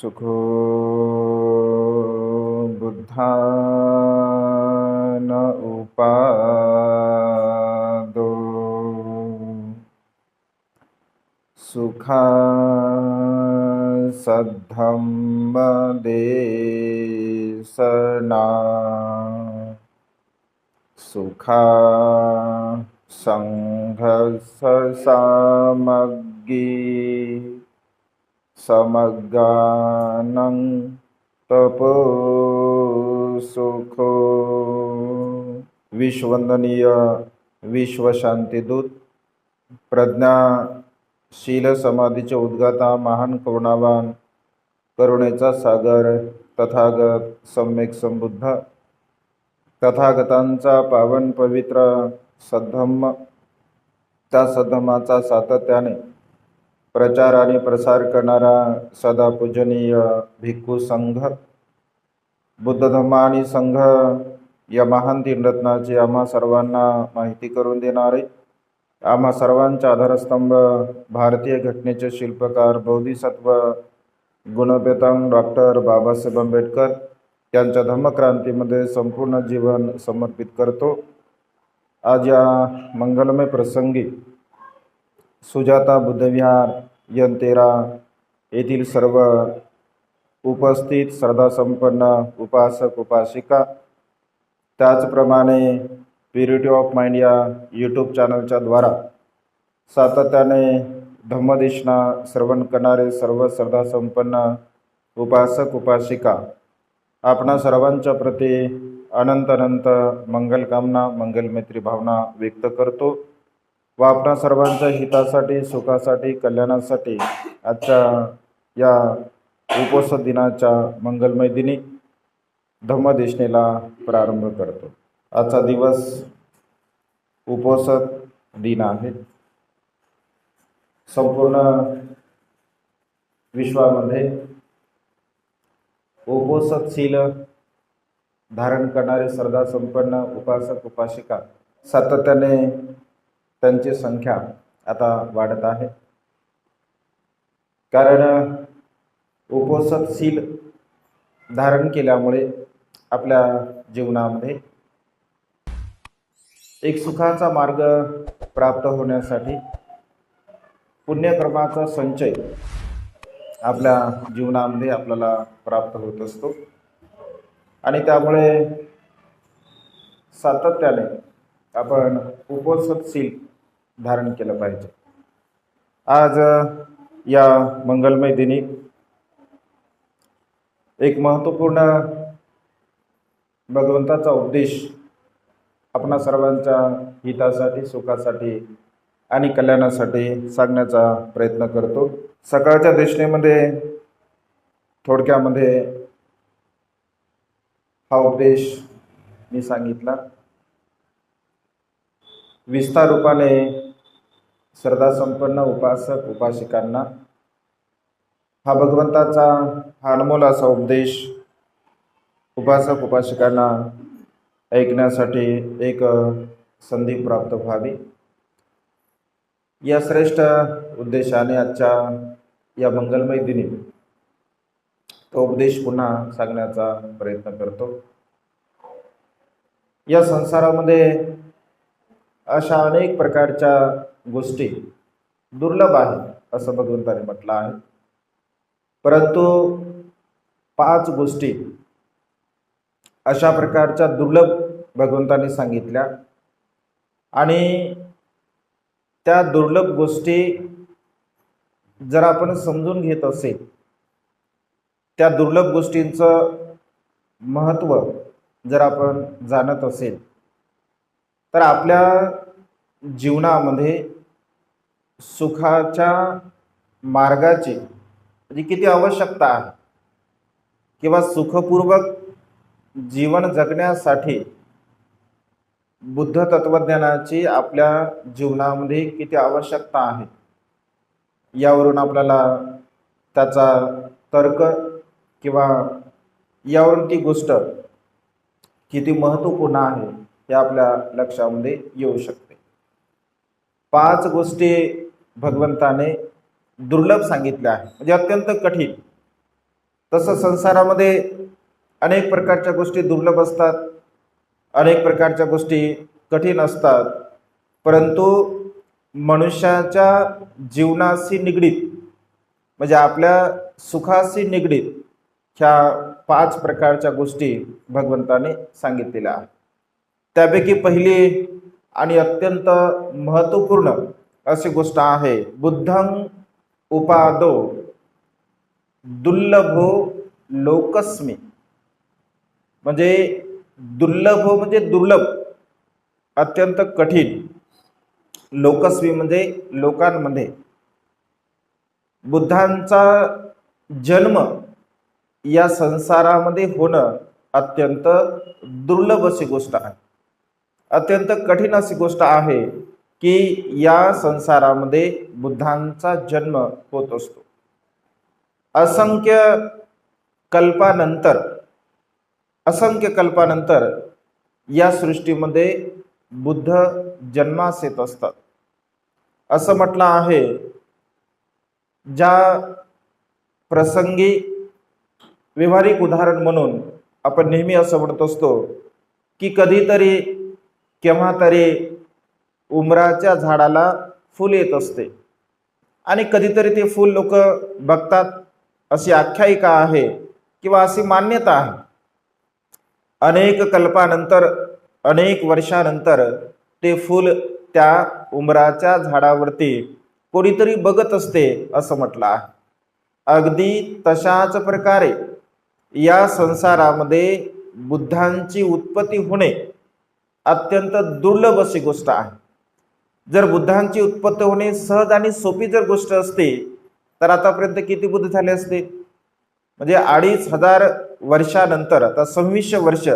सुखो बुद्धान उपादो सुखा सद्धम्म देशना सुखा संघर्ष सामग्री समगानं तपो सुखो। विश्ववंदनीय विश्व शांतिदूत प्रज्ञाशील समाधीचे उद्गाता महान करुणावान करुणेचा सागर तथागत सम्यक संबुद्ध तथागतांचा पावन पवित्र सद्धम्म, त्या सद्धम्माचा सातत्याने प्रचार आणि प्रसार करणारा सदा पूजनीय भिक्खू संघ, बुद्ध धम्म आणि संघ या महान तीन रत्नाची आम्हा सर्वांना माहिती करून देणारे, आम्हा सर्वांचा आधारस्तंभ, भारतीय घटनेचे शिल्पकार बोधिसत्व गुणपेतांग डॉक्टर बाबासाहेब आंबेडकर यांच्या धम्मक्रांतीमध्ये संपूर्ण जीवन समर्पित करतो। आज या मंगलमय प्रसंगी सुजाता बुद्धविहार यंतेरा येथील सर्व उपस्थित श्रद्धासंपन्न उपासक उपासिका, त्याचप्रमाणे प्युरिटी ऑफ माइंड या यूट्यूब चॅनलच्या द्वारा सातत्याने धम्मदेशना श्रवण करणारे सर्व श्रद्धासंपन्न उपासक उपासिका, आपणा सर्वांच्या प्रती अनंत अनंत मंगलकामना मंगलमैत्री भावना व्यक्त करतो व आपणा सर्वांच्या हितासाठी सुखासाठी कल्याणासाठी आजच्या या उपोषण दिनाच्या मंगलमय दिनी धम्मदेशनेला प्रारंभ करतो। आजचा दिवस उपोषण दिन आहे। संपूर्ण विश्वामध्ये उपोषणशील धारण करणारे श्रद्धा संपन्न उपासक उपासिका सातत्याने त्यांची संख्या आता वाढत आहे। कारण उपोषणशील धारण केल्यामुळे आपल्या जीवनामध्ये एक सुखाचा मार्ग प्राप्त होण्यासाठी पुण्यकर्माचा संचय आपल्या जीवनामध्ये आपल्याला प्राप्त होत असतो आणि त्यामुळे सातत्याने आपण उपोषणशील धारण केलं पाहिजे। आज या मंगलमय दिनी एक महत्त्वपूर्ण भगवंताचा उपदेश आपणा सर्वांच्या हितासाठी सुखासाठी आणि कल्याणासाठी सांगण्याचा प्रयत्न करतो। सकाळच्या देशनेमध्ये थोडक्यामध्ये हा उपदेश मी सांगितला। विस्तार रूपाने श्रद्धासंपन्न उपासक उपासिकांना हा भगवंताचा हा अनमोल असा उपदेश उपासक उपासिकांना ऐकण्यासाठी एक संधी प्राप्त व्हावी या श्रेष्ठ उद्देशाने आजच्या या मंगलमय दिनी तो उपदेश पुन्हा सांगण्याचा प्रयत्न करतो। या संसारामध्ये अशा अनेक प्रकारच्या गोष्टी दुर्लभ आहेत असं भगवंताने म्हटलं आहे, परंतु 5 गोष्टी अशा प्रकारच्या दुर्लभ भगवंताने सांगितल्या आणि त्या दुर्लभ गोष्टी जर आपण समजून घेत असेल, त्या दुर्लभ गोष्टींचं महत्त्व जर आपण जाणत असेल, तर आपल्या जीवनामध्ये सुखाच्या मार्गाची म्हणजे किती आवश्यकता आहे किंवा सुखपूर्वक जीवन जगण्यासाठी बुद्ध तत्वज्ञानाची आपल्या जीवनामध्ये किती आवश्यकता आहे यावरून आपल्याला त्याचा तर्क किंवा यावरून ती गोष्ट किती महत्त्वपूर्ण आहे हे आपल्या लक्षामध्ये येऊ शकते। 5 गोष्टी भगवंताने दुर्लभ सांगितल्या आहेत, म्हणजे अत्यंत कठीण, तसं संसारामध्ये अनेक प्रकारच्या गोष्टी दुर्लभ असतात, अनेक प्रकारच्या गोष्टी कठीण असतात, परंतु मनुष्याच्या जीवनाशी निगडीत म्हणजे आपल्या सुखाशी निगडीत ह्या 5 प्रकारच्या गोष्टी भगवंताने सांगितलेल्या आहेत. त्यापैकी पहिली आणि अत्यंत महत्त्वपूर्ण अशी गोष्ट आहे बुद्धं उपादो दुर्लभो लोकस्मी. म्हणजे दुर्लभ म्हणजे दुर्लभ, अत्यंत कठीण. लोकस्मी म्हणजे लोकांमध्ये. बुद्धांचा जन्म या संसारामध्ये होणं अत्यंत दुर्लभ अशी गोष्ट आहे, अत्यंत कठीण अशी गोष्ट आहे की या संसारामध्ये बुद्धांचा जन्म होत असतो. असंख्य कल्पानंतर या सृष्टीमध्ये बुद्ध जन्मास येत असतात. असं म्हटलं आहे, ज्या प्रसंगी व्यावहारिक उदाहरण म्हणून आपण नेहमी असं म्हणत असतो की कधीतरी केव्हा तरी उमराच्या झाडाला फूल येत असते आणि कधीतरी ते फूल लोक बघतात, अशी आख्यायिका आहे किंवा अशी मान्यता आहे. अनेक कल्पानंतर, अनेक वर्षानंतर ते फूल त्या उमराच्या झाडावरती कोणीतरी बघत असते असं म्हटलं आहे. अगदी तशाच प्रकारे या संसारामध्ये बुद्धांची उत्पत्ती होणे अत्यंत दुर्लभ अशी गोष्ट आहे. जर बुद्धांची उत्पत्ती होणे सहज आणि सोपी जर गोष्ट असते तर आतापर्यंत किती बुद्ध झाले असते? म्हणजे 2500 वर्षानंतर, आता 2600 वर्ष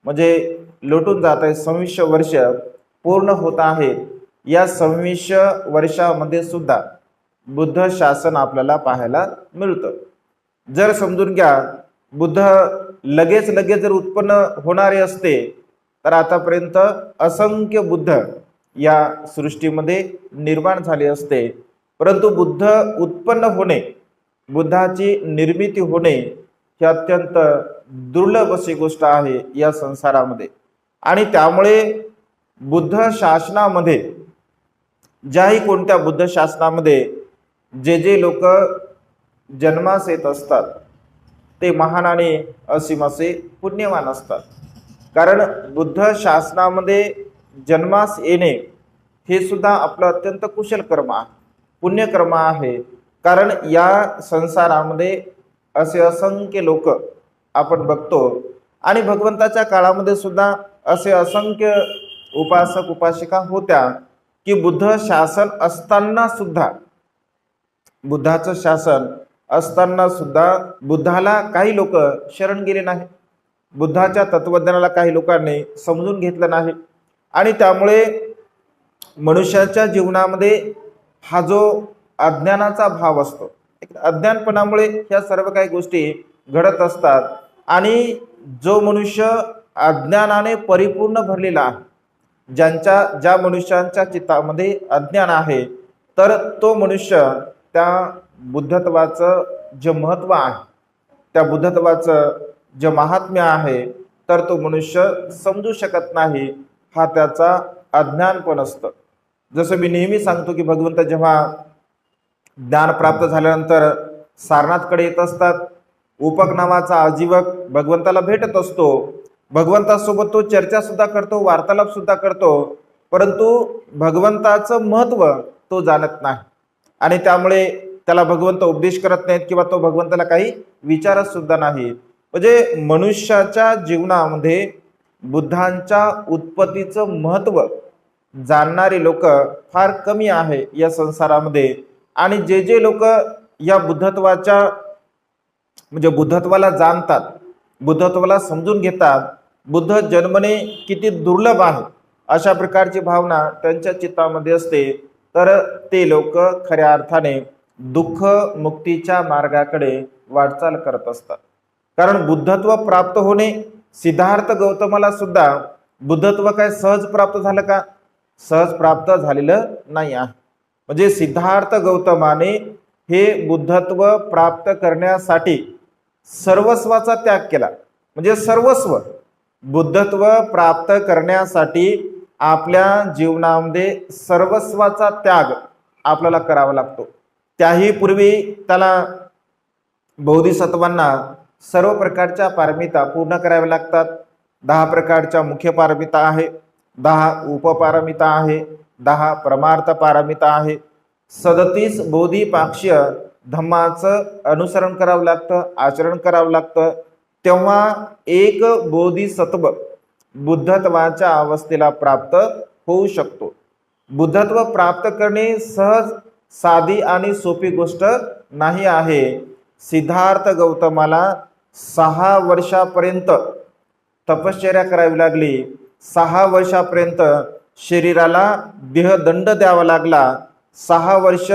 म्हणजे लोटून जात आहे, 2600 वर्ष पूर्ण होत आहेत. या 2600 वर्षामध्ये सुद्धा बुद्ध शासन आपल्याला पाहायला मिळतं. जर समजून घ्या बुद्ध लगेच जर उत्पन्न होणारे असते तर आतापर्यंत असंख्य बुद्ध या सृष्टीमध्ये निर्माण झाले असते. परंतु बुद्ध उत्पन्न होणे, बुद्धाची निर्मिती होणे ही अत्यंत दुर्लभ अशी गोष्ट आहे या संसारामध्ये. आणि त्यामुळे बुद्ध शासनामध्ये, ज्याही कोणत्या बुद्ध शासनामध्ये जे लोक जन्मास येत असतात ते महान आणि असीम असे पुण्यवान असतात. कारण बुद्ध शासनामध्ये जन्मास येणे हे सुद्धा आपलं अत्यंत कुशल कर्म आहे, पुण्यकर्म आहे. कारण या संसारामध्ये असे असंख्य लोक आपण बघतो आणि भगवंताच्या काळामध्ये सुद्धा असे असंख्य उपासक उपासिका होत्या की बुद्ध शासन असताना सुद्धा, बुद्धाचं शासन असताना सुद्धा बुद्धाला काही लोक शरण गेले नाही, बुद्धाच्या तत्वज्ञानाला काही लोकांनी समजून घेतलं नाही. आणि त्यामुळे मनुष्याच्या जीवनामध्ये हा जो अज्ञानाचा भाव असतो, अज्ञानपणामुळे ह्या सर्व काही गोष्टी घडत असतात. आणि जो मनुष्य अज्ञानाने परिपूर्ण भरलेला आहे, ज्या मनुष्यांच्या चित्तामध्ये अज्ञान आहे, तर तो मनुष्य त्या बुद्धत्वाचं जे महत्त्व आहे, त्या बुद्धत्वाचं जे महात्म्य आहे, तर तो मनुष्य समजू शकत नाही. हा त्याचा अज्ञानपण असतं. जसं मी नेहमी सांगतो की भगवंत जेव्हा ज्ञान प्राप्त झाल्यानंतर सारनाथकडे येत असतात, उपक नावाचा आजीवक भगवंताला भेटत असतो, भगवंतासोबत तो चर्चा सुद्धा करतो, वार्तालाप सुद्धा करतो, परंतु भगवंताचं महत्त्व तो जाणत नाही. आणि त्यामुळे त्याला भगवंत उपदेश करत नाहीत किंवा तो भगवंताला काही विचारत सुद्धा नाही. म्हणजे मनुष्याच्या जीवनामध्ये बुद्धांच्या उत्पत्तीचं महत्त्व जाणणारे लोक फार कमी आहे या संसारामध्ये. आणि जे लोक या बुद्धत्वाच्या म्हणजे बुद्धत्वाला जाणतात, बुद्धत्वाला समजून घेतात, बुद्ध जन्मने किती दुर्लभ आहे अशा प्रकारची भावना त्यांच्या चित्तामध्ये असते, तर ते लोक खऱ्या अर्थाने दुःख मुक्तीच्या मार्गाकडे वाटचाल करत असतात. कारण बुद्धत्व प्राप्त होणे, सिद्धार्थ गौतमाला सुद्धा बुद्धत्व काय सहज प्राप्त झालं का? सहज प्राप्त झालेलं नाही आहे. म्हणजे सिद्धार्थ गौतमाने हे बुद्धत्व प्राप्त करण्यासाठी सर्वस्वाचा त्याग केला, म्हणजे सर्वस्व बुद्धत्व प्राप्त करण्यासाठी आपल्या जीवनामध्ये सर्वस्वाचा त्याग आपल्याला करावा लागतो. त्याही पूर्वी त्याला बोधिसत्वांना सर्व प्रकारच्या पारमिता पूर्ण कराव्या लागतात. 10 प्रकारच्या मुख्य पारमिता आहे, 10 उपपारमिता आहे, 10 परमार्थ पारमिता आहे, 37 बोधिपाक्षीय धम्माचं अनुसरण करावं लागतं, आचरण करावं लागतं. तेव्हा एक बोधिसत्व बुद्धत्वाच्या अवस्थेला प्राप्त होऊ शकतो. बुद्धत्व प्राप्त करणे सहज साधी आणि सोपी गोष्ट नाही आहे. सिद्धार्थ गौतमाला 6 वर्षापर्यंत तपश्चर्या करावी लागली. 6 वर्षापर्यंत शरीराला देहदंड द्यावा लागला. 6 वर्ष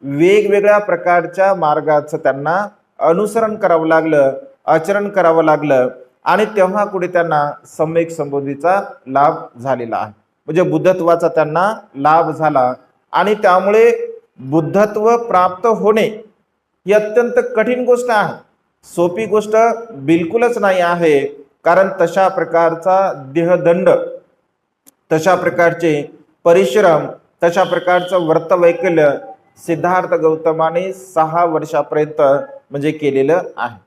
वेगवेगळ्या प्रकारच्या मार्गाचं त्यांना अनुसरण करावं लागलं, आचरण करावं लागलं आणि तेव्हा कुठे त्यांना सम्यक संबोधीचा लाभ झालेला आहे, म्हणजे बुद्धत्वाचा त्यांना लाभ झाला. आणि त्यामुळे बुद्धत्व प्राप्त होणे ही अत्यंत कठीण गोष्ट आहे, सोपी गोष्ट बिलकुलच नाही आहे. कारण तशा प्रकारचा देहदंड, तशा प्रकारचे परिश्रम, तशा प्रकारचं व्रतवैकल्य सिद्धार्थ गौतमाने 6 वर्षापर्यंत म्हणजे केलेलं आहे.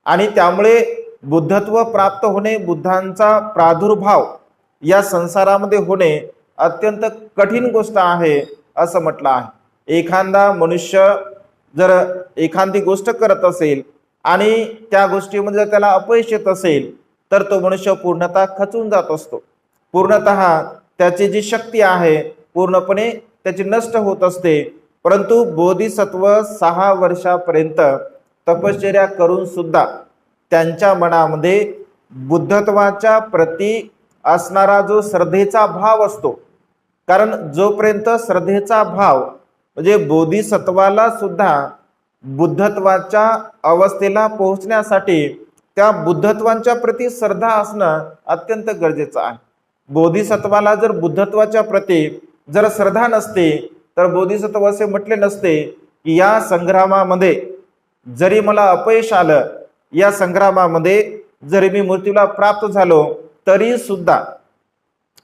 आणि त्यामुळे बुद्धत्व प्राप्त होणे, बुद्धांचा प्रादुर्भाव या संसारामध्ये होणे अत्यंत कठीण गोष्ट आहे असं म्हटलं आहे. एखादा मनुष्य जर एखादी गोष्ट करत असेल आणि त्या गोष्टीमध्ये जर त्याला अपयश येत असेल तर तो मनुष्य पूर्णतः खचून जात असतो. पूर्णतः त्याची जी शक्ती आहे पूर्णपणे त्याची नष्ट होत असते. परंतु बोधिसत्व 6 वर्षापर्यंत तपश्चर्या करून सुद्धा त्यांच्या मनामध्ये बुद्धत्वाच्या प्रती असणारा जो श्रद्धेचा भाव असतो, कारण जोपर्यंत श्रद्धेचा भाव म्हणजे बोधिसत्वाला सुद्धा बुद्धत्वाच्या अवस्थेला पोहोचण्यासाठी त्या बुद्धत्वाच्या प्रती श्रद्धा असणं अत्यंत गरजेचं आहे. बोधिसत्वाला जर बुद्धत्वाच्या प्रती जर श्रद्धा नसते तर बोधिसत्व असे म्हटले नसते की या संग्रामामध्ये जरी मला अपयश आलं, या संग्रामामध्ये जरी मी मृत्यूला प्राप्त झालो तरी सुद्धा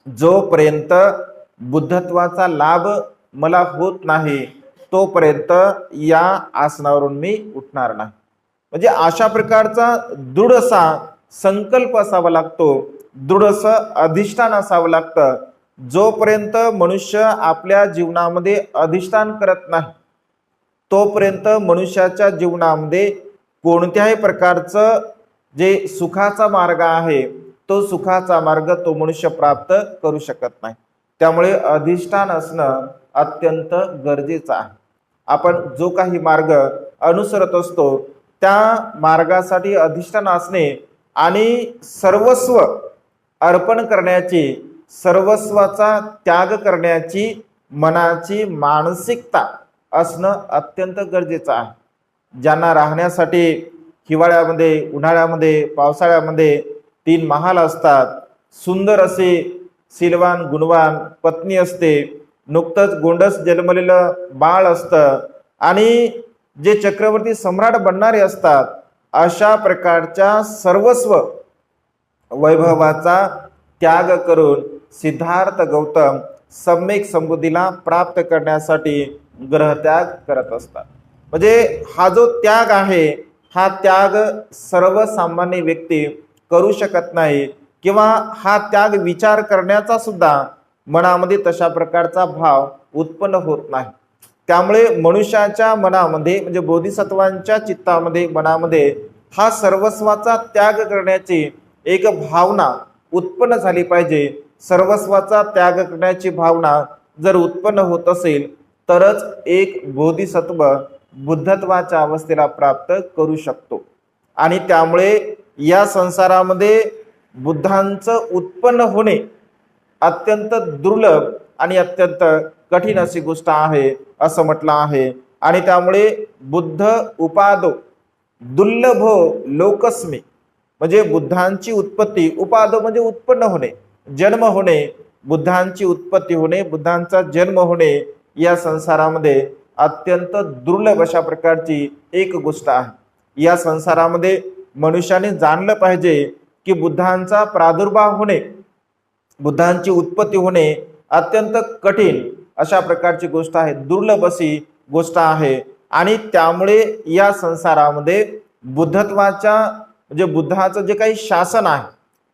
जोपर्यंत बुद्धत्वाचा लाभ मला होत नाही तोपर्यंत या आसनावरून मी उठणार नाही. म्हणजे अशा प्रकारचा दृढ असा संकल्प असावा लागतो, दृढ असं अधिष्ठान असावं लागतं. जोपर्यंत मनुष्य आपल्या जीवनामध्ये अधिष्ठान करत नाही तोपर्यंत मनुष्याच्या जीवनामध्ये कोणत्याही प्रकारचं जे सुखाचा मार्ग आहे तो सुखाचा मार्ग तो मनुष्य प्राप्त करू शकत नाही. त्यामुळे अधिष्ठान असणं अत्यंत गरजेचं आहे. आपण जो काही मार्ग अनुसरत असतो त्या मार्गासाठी अधिष्ठान असणे आणि सर्वस्व अर्पण करण्याची, सर्वस्वाचा त्याग करण्याची मनाची मानसिकता असणं अत्यंत गरजेचं आहे. ज्यांना राहण्यासाठी हिवाळ्यामध्ये, उन्हाळ्यामध्ये, पावसाळ्यामध्ये 3 महाल असतात, सुंदर असे शीलवान गुणवान पत्नी असते, नुकतंच गोंडस जन्मलेलं बाळ असतं आणि जे चक्रवर्ती सम्राट बनणारे असतात, अशा प्रकारच्या सर्वस्व वैभवाचा त्याग करून सिद्धार्थ गौतम सम्यक संबुद्धीला प्राप्त करण्यासाठी ग्रहत्याग करत असतात. म्हणजे हा जो त्याग आहे हा त्याग सर्वसामान्य व्यक्ती करू शकत नाही किंवा हा त्याग विचार करण्याचा सुद्धा मनामध्ये तशा प्रकारचा भाव उत्पन्न होत नाही. त्यामुळे मनुष्याच्या मनामध्ये म्हणजे बोधिसत्वांच्या चित्तामध्ये, मनामध्ये हा सर्वस्वाचा त्याग करण्याची एक भावना उत्पन्न झाली पाहिजे. सर्वस्वाचा त्याग करण्याची भावना जर उत्पन्न होत असेल तरच एक बोधिसत्व बुद्धत्वाच्या अवस्थेला प्राप्त करू शकतो. आणि त्यामुळे या संसारामध्ये बुद्धांचं उत्पन्न होणे अत्यंत दुर्लभ आणि अत्यंत कठीण अशी गोष्ट आहे असं म्हटलं आहे. आणि त्यामुळे बुद्ध उपादो दुर्लभो लोकस्मी, म्हणजे बुद्धांची उत्पत्ती, उपादो म्हणजे उत्पन्न होणे, जन्म होणे, बुद्धांची उत्पत्ती होणे, बुद्धांचा जन्म होणे या संसारामध्ये अत्यंत दुर्लभ अशा प्रकारची एक गोष्ट आहे. या संसारामध्ये मनुष्याने जाणलं पाहिजे की बुद्धांचा प्रादुर्भाव होणे, बुद्धांची उत्पत्ती होणे अत्यंत कठीण अशा प्रकारची गोष्ट आहे, दुर्लभ अशी गोष्ट आहे. आणि त्यामुळे या संसारामध्ये बुद्धत्वाच्या म्हणजे बुद्धाचं जे काही शासन आहे,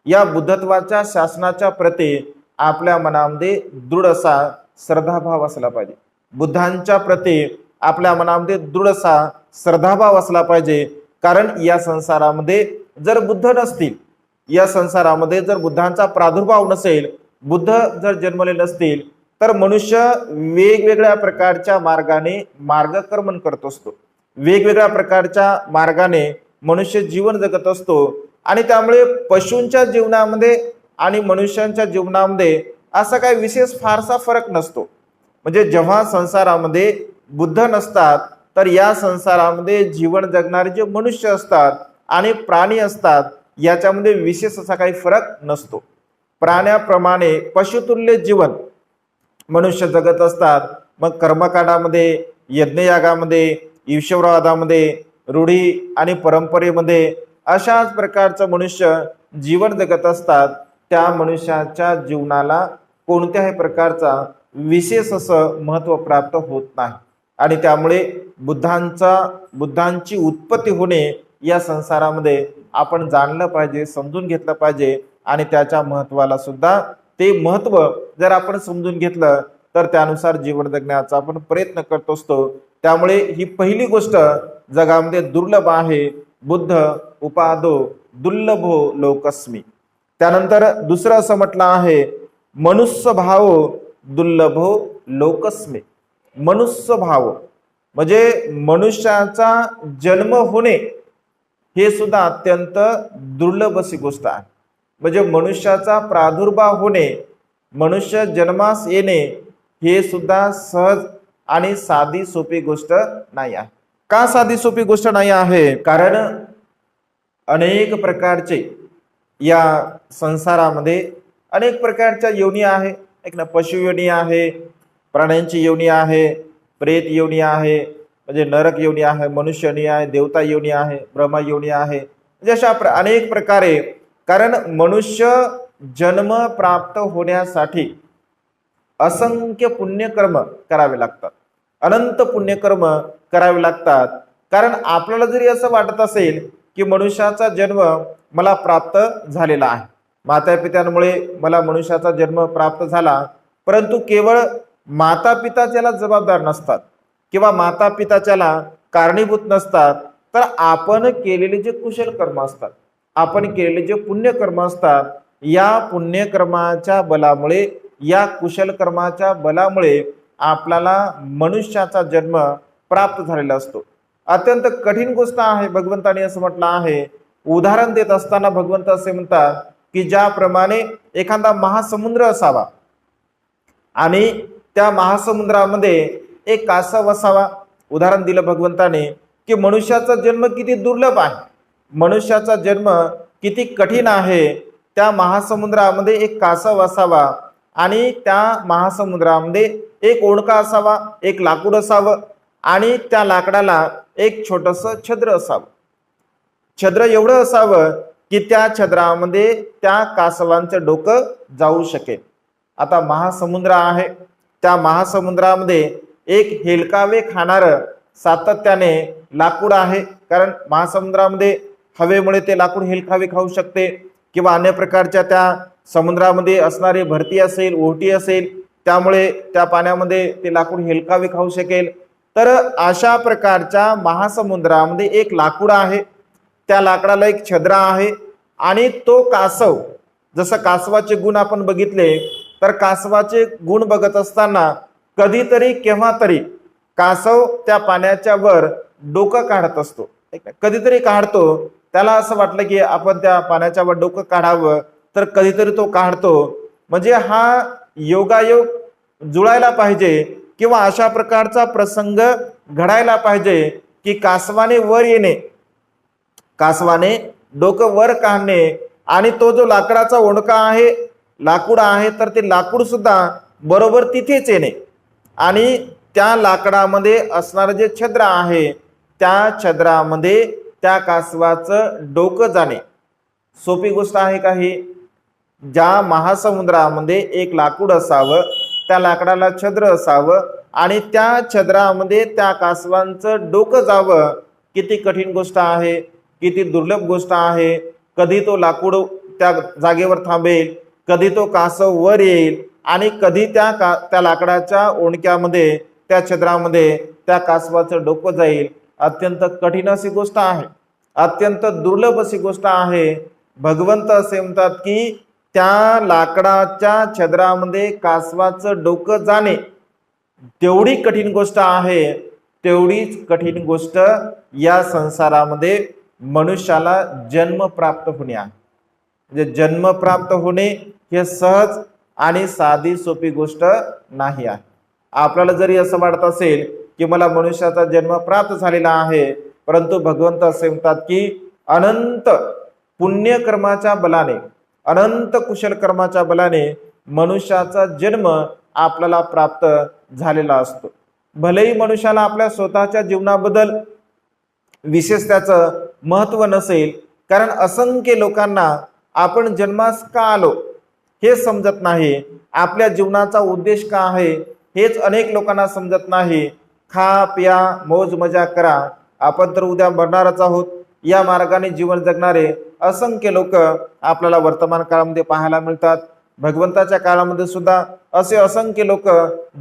या बुद्धत्वाच्या शासनाच्या प्रती आपल्या मनामध्ये दृढ असा श्रद्धाभाव असला पाहिजे. बुद्धांच्या प्रती आपल्या मनामध्ये दृढ असा श्रद्धाभाव असला पाहिजे. कारण या संसारामध्ये जर बुद्ध नसतील, या संसारामध्ये जर बुद्धांचा प्रादुर्भाव नसेल, बुद्ध जर जन्मले नसतील, तर मनुष्य वेगवेगळ्या प्रकारच्या मार्गाने मार्गक्रमण करत असतो, वेगवेगळ्या प्रकारच्या मार्गाने मनुष्य जीवन जगत असतो. आणि त्यामुळे पशूंच्या जीवनामध्ये आणि मनुष्यांच्या जीवनामध्ये असा काही विशेष फारसा फरक नसतो. म्हणजे जेव्हा संसारामध्ये बुद्ध नसतात, तर या संसारामध्ये जीवन जगणारे जे मनुष्य असतात आणि प्राणी असतात, याच्यामध्ये विशेष असा काही फरक नसतो. प्राण्याप्रमाणे पशुतुल्य जीवन मनुष्य जगत असतात. मग कर्मकांडामध्ये, यज्ञयागामध्ये, ईश्वरवादामध्ये, रूढी आणि परंपरेमध्ये अशाच प्रकारचं मनुष्य जीवन जगत असतात. त्या मनुष्याच्या जीवनाला कोणत्याही प्रकारचा विशेष असं महत्त्व प्राप्त होत नाही. आणि त्यामुळे बुद्धांची उत्पत्ती होणे या संसारामध्ये आपण जाणलं पाहिजे, समजून घेतलं पाहिजे. आणि त्याच्या महत्त्वाला सुद्धा, ते महत्त्व जर आपण समजून घेतलं तर त्यानुसार जीवन जगण्याचा आपण प्रयत्न करत असतो. त्यामुळे ही पहिली गोष्ट जगामध्ये दुर्लभ आहे. बुद्ध उपादो दुर्लभो लोकस्मी. त्यानंतर दुसरं असं म्हटलं आहे, मनुष्य भाव दुर्लभो लोकस्मी. मनुष्य भाव म्हणजे मनुष्याचा जन्म होणे हे सुद्धा अत्यंत दुर्लभ अशी गोष्ट आहे. म्हणजे मनुष्याचा प्रादुर्भाव होणे, मनुष्य जन्मास येणे हे सुद्धा सहज आणि साधी सोपी गोष्ट नाही आहे. का साधी सोपी गोष्ट नाही आहे? कारण अनेक प्रकारचे या संसारामध्ये अनेक प्रकारच्या योनी आहे. एक ना, पशु योनी आहे, प्राण्यांची योनी आहे, प्रेत योनी आहे, म्हणजे नरक योनी आहे, मनुष्य योनी आहे, देवता योनी आहे, ब्रह्मा योनी आहे. म्हणजे अशा अनेक प्रकारे, कारण मनुष्य जन्म प्राप्त होण्यासाठी असंख्य पुण्यकर्म करावे लागतात, अनंत पुण्यकर्म करावे लागतात. कारण आपल्याला जरी असं वाटत असेल की मनुष्याचा जन्म मला प्राप्त झालेला आहे, माता पित्यांमुळे मला मनुष्याचा जन्म प्राप्त झाला, परंतु केवळ माता पिता त्याला जबाबदार नसतात किंवा माता पिता त्याला कारणीभूत नसतात. तर आपण केलेले जे कुशल कर्म असतात, आपण केलेले जे पुण्यकर्म असतात, या पुण्यकर्माच्या बलामुळे, या कुशल कर्माच्या बलामुळे आपल्याला मनुष्याचा जन्म प्राप्त झालेला असतो. अत्यंत कठीण गोष्ट आहे. भगवंताने असं म्हटलं आहे, उदाहरण देत असताना भगवंत असे म्हणतात की ज्याप्रमाणे एखादा महासमुद्र असावा आणि त्या महासमुद्रामध्ये एक कासव असावा. उदाहरण दिलं भगवंताने की मनुष्याचा जन्म किती दुर्लभ आहे, मनुष्याचा जन्म किती कठीण आहे. त्या महासमुद्रामध्ये एक कासव असावा आणि त्या महासमुद्रामध्ये एक ओंडका असावा, एक लाकूड असावं आणि त्या लाकडाला एक छोटंसं छद्र असावं. छद्र एवढं असावं की त्या छद्रामध्ये त्या कासवांचं डोकं जाऊ शकेल. आता महासमुद्र आहे, त्या महासमुद्रामध्ये एक हेलकावे खाणारं सातत्याने लाकूड आहे. कारण महासमुद्रामध्ये हवेमुळे ते लाकूड हेलकावे खाऊ शकते किंवा अन्य प्रकारच्या त्या समुद्रामध्ये असणारी भरती असेल, ओहोटी असेल, त्यामुळे त्या पाण्यामध्ये ते लाकूड हेलकावे खाऊ शकेल. तर अशा प्रकारच्या महासमुद्रामध्ये एक लाकूड आहे, त्या लाकडाला एक छद्र आहे आणि तो कासव, जसं कासवाचे गुण आपण बघितले, तर कासवाचे गुण बघत असताना कधीतरी केव्हा तरी कासव त्या पाण्याच्या वर डोकं काढत असतो, कधीतरी काढतो. त्याला असं वाटलं की आपण त्या पाण्याच्या वर डोकं काढावं, तर कधीतरी तो काढतो. म्हणजे हा योगायोग जुळायला पाहिजे किंवा अशा प्रकारचा प्रसंग घडायला पाहिजे की कासवाने वर येणे, कासवाने डोकं वर काढणे आणि तो जो लाकडाचा ओंडका आहे, लाकूड आहे, तर ते लाकूड सुद्धा बरोबर तिथेच येणे आणि त्या लाकडामध्ये असणारं जे छद्र आहे, त्या छद्रामध्ये त्या कासवाचं डोकं जाणे सोपी गोष्ट आहे का ही? ज्या महासमुद्रामध्ये एक लाकूड असावं, त्या लाकडाला छद्र असावं आणि त्या छद्रामध्ये त्या कासवांचं डोकं जावं, किती कठीण गोष्ट आहे, किती दुर्लभ गोष्ट आहे. कधी तो लाकूड त्या जागेवर थांबेल, कधी तो कासव वर येईल आणि कधी त्या लाकडाच्या ओंडक्यामध्ये, त्या छद्रामध्ये त्या कासवाचं डोकं जाईल. अत्यंत कठीण अशी गोष्ट आहे, अत्यंत दुर्लभ अशी गोष्ट आहे. भगवंत असे म्हणतात की त्या लाकडाच्या छद्रामध्ये कासवाचं डोकं जाणे तेवढी कठीण गोष्ट आहे, तेवढीच कठीण गोष्ट या संसारामध्ये मनुष्याला जन्म प्राप्त होणे आहे. म्हणजे जन्म प्राप्त होणे हे सहज आणि साधी सोपी गोष्ट नाही आहे. आपल्याला जरी असं वाटत असेल की मला मनुष्याचा जन्म प्राप्त झालेला आहे, परंतु भगवंत असे म्हणतात की अनंत पुण्यकर्माच्या बलाने, अनंत कुशल कर्माच्या बलाने मनुष्याचा जन्म आपल्याला प्राप्त झालेला असतो. भलेही मनुष्याला आपल्या स्वतःच्या जीवनाबद्दल विशेष त्याचं महत्व नसेल, कारण असंख्य लोकांना आपण जन्मास का आलो हे समजत नाही, आपल्या जीवनाचा उद्देश का आहे हेच अनेक लोकांना समजत नाही. खा प्या मौज मजा करा, आपण तर उद्या मरणारच आहोत, या मार्गाने जीवन जगणारे असंख्य लोक आपल्याला वर्तमान काळामध्ये पाहायला मिळतात. भगवंताच्या काळामध्ये सुद्धा असे असंख्य लोक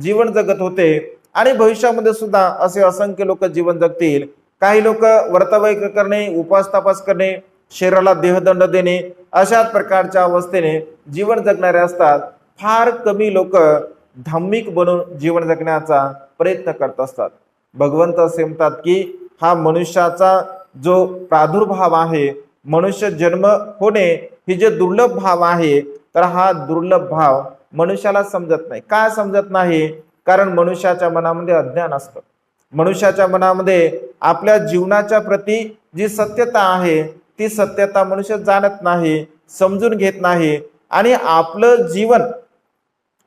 जीवन जगत होते आणि भविष्यामध्ये सुद्धा असे असंख्य लोक जीवन जगतील. काही लोक व्रतवैक करणे, उपास तपास करणे, शरीराला देहदंड देणे अशाच प्रकारच्या अवस्थेने जीवन जगणारे असतात. फार कमी लोक धार्मिक बनून जीवन जगण्याचा प्रयत्न करत असतात. भगवंत असे म्हणतात की हा मनुष्याचा जो प्रादुर्भाव आहे, मनुष्य जन्म होणे ही जे दुर्लभ भाव आहे, तर हा दुर्लभ भाव मनुष्याला समजत नाही. का समजत नाही? कारण मनुष्याच्या मनामध्ये अज्ञान असतं. मनुष्याच्या मनामध्ये आपल्या जीवनाच्या प्रती जी सत्यता आहे ती सत्यता मनुष्य जाणत नाही, समजून घेत नाही आणि आपलं जीवन,